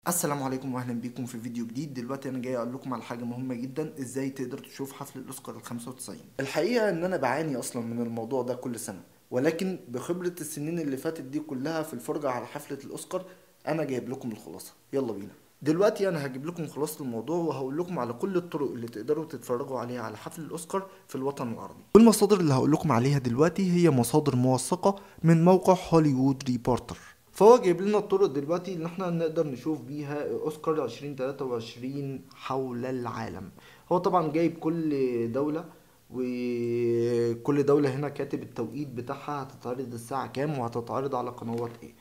السلام عليكم واهلا بيكم في فيديو جديد. دلوقتي انا جاي اقول لكم على حاجه مهمه جدا، ازاي تقدر تشوف حفل الاوسكار ال 95. الحقيقه ان انا بعاني اصلا من الموضوع ده كل سنه، ولكن بخبره السنين اللي فاتت دي كلها في الفرجه على حفله الاوسكار انا جايب لكم الخلاصه. يلا بينا. دلوقتي انا هجيب لكم خلاصه الموضوع وهقول لكم على كل الطرق اللي تقدروا تتفرجوا عليها على حفل الاوسكار في الوطن العربي. والمصادر اللي هقول لكم عليها دلوقتي هي مصادر موثقه من موقع هوليوود ريبورتر. فهو جايب لنا الطرق دلوقتي اللي احنا نقدر نشوف بيها اوسكار 2023 حول العالم. هو طبعا جايب كل دولة، وكل دولة هنا كاتب التوقيت بتاعها، هتتعرض الساعة كام وهتتعرض على قنوات ايه.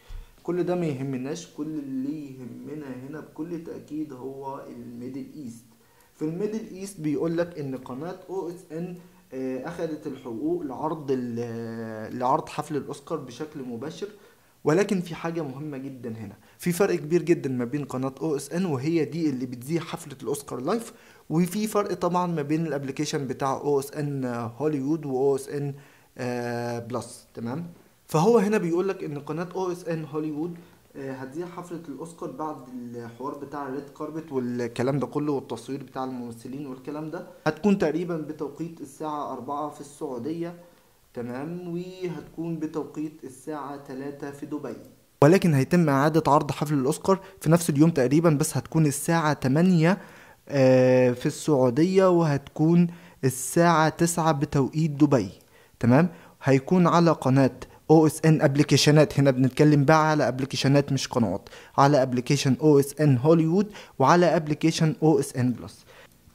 كل ده ما يهمناش، كل اللي يهمنا هنا بكل تأكيد هو الميدل ايست. في الميدل ايست بيقول لك ان قناة او اس ان اخذت الحقوق لعرض حفل الاوسكار بشكل مباشر. ولكن في حاجة مهمة جدا هنا، في فرق كبير جدا ما بين قناة او اس ان وهي دي اللي بتذيع حفلة الاوسكار لايف، وفي فرق طبعا ما بين الابليكيشن بتاع او اس ان هوليوود و او اس ان بلس. تمام. فهو هنا بيقول لك ان قناة او اس ان هوليوود هتذيع حفلة الأوسكار بعد الحوار بتاع الريد كاربت والكلام ده كله والتصوير بتاع الممثلين والكلام ده. هتكون تقريبا بتوقيت الساعة 4 في السعودية. تمام. وهتكون بتوقيت الساعة 3 في دبي. ولكن هيتم إعادة عرض حفل الأوسكار في نفس اليوم تقريبا، بس هتكون الساعة 8 في السعودية، وهتكون الساعة 9 بتوقيت دبي. تمام. هيكون على قناة او اس ان ابلكيشنات، هنا بنتكلم بقى على ابلكيشنات مش قنوات، على ابلكيشن او اس ان هوليوود وعلى ابلكيشن او اس ان بلس.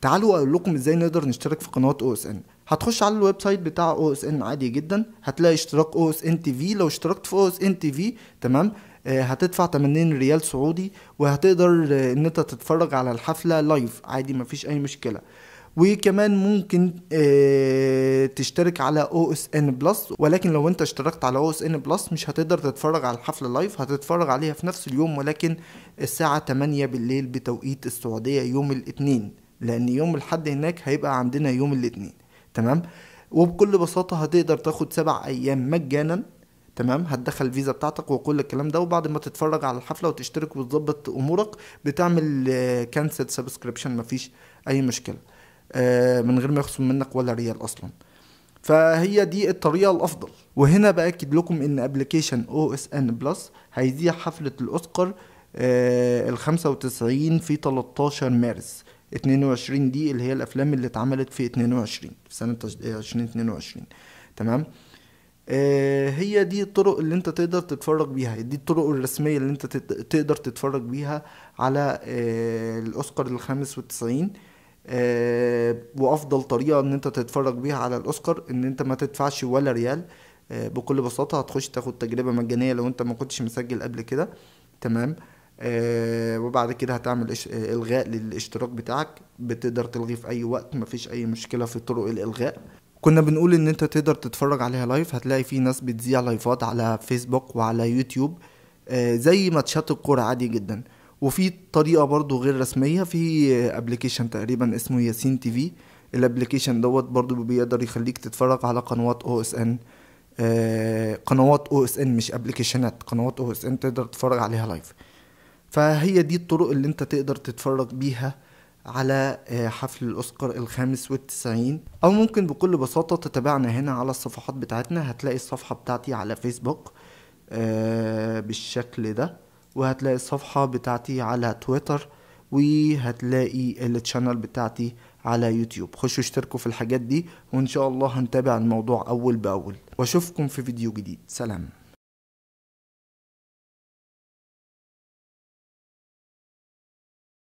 تعالوا اقول لكم ازاي نقدر نشترك في قناه او اس ان. هتخش على الويب سايت بتاع او اس ان عادي جدا، هتلاقي اشتراك او اس ان تي في. لو اشتركت في او اس ان تي في تمام، هتدفع 80 ريال سعودي، وهتقدر ان انت تتفرج على الحفله لايف عادي، مفيش اي مشكله. وكمان ممكن تشترك على او اس ان بلس، ولكن لو انت اشتركت على او اس ان بلس مش هتقدر تتفرج على الحفله لايف، هتتفرج عليها في نفس اليوم ولكن الساعه 8 بالليل بتوقيت السعوديه يوم الاثنين، لان يوم الحد هناك هيبقى عندنا يوم الاثنين. تمام. وبكل بساطه هتقدر تاخد 7 ايام مجانا. تمام. هتدخل الفيزا بتاعتك وكل الكلام ده، وبعد ما تتفرج على الحفله وتشترك وتظبط امورك بتعمل كانسل سبسكريبشن، مفيش اي مشكله، من غير ما يخصم منك ولا ريال اصلا. فهي دي الطريقه الافضل. وهنا باكد لكم ان ابلكيشن او اس ان بلس هيذيع حفله الاوسكار ال 95 في 13 مارس 22، دي اللي هي الافلام اللي اتعملت في 22 في سنه 2022. تمام. هي دي الطرق اللي انت تقدر تتفرج بيها، دي الطرق الرسمية اللي انت تقدر تتفرج بيها على الاوسكار ال95. وافضل طريقة ان انت تتفرج بيها على الاوسكار ان انت ما تدفعش ولا ريال. بكل بساطة هتخش تاخد تجربة مجانية لو انت ما كنتش مسجل قبل كده. تمام. وبعد كده هتعمل الغاء للاشتراك بتاعك، بتقدر تلغيه في اي وقت، مفيش اي مشكلة في طرق الالغاء. كنا بنقول ان انت تقدر تتفرج عليها لايف، هتلاقي في ناس بتذيع لايفات على فيسبوك وعلى يوتيوب زي ماتشات الكورة عادي جدا. وفي طريقة برضو غير رسمية، في ابليكيشن تقريبا اسمه ياسين تي في. الابليكيشن دوت برضو بيقدر يخليك تتفرج على قنوات او اس ان، قنوات او اس ان مش ابليكيشنات، قنوات او اس ان تقدر تتفرج عليها لايف. فهي دي الطرق اللي انت تقدر تتفرج بيها على حفل الأوسكار ال95. أو ممكن بكل بساطة تتابعنا هنا على الصفحات بتاعتنا، هتلاقي الصفحة بتاعتي على فيسبوك بالشكل ده، وهتلاقي الصفحة بتاعتي على تويتر، وهتلاقي التشانل بتاعتي على يوتيوب. خشوا اشتركوا في الحاجات دي، وإن شاء الله هنتابع الموضوع أول بأول، وأشوفكم في فيديو جديد. سلام.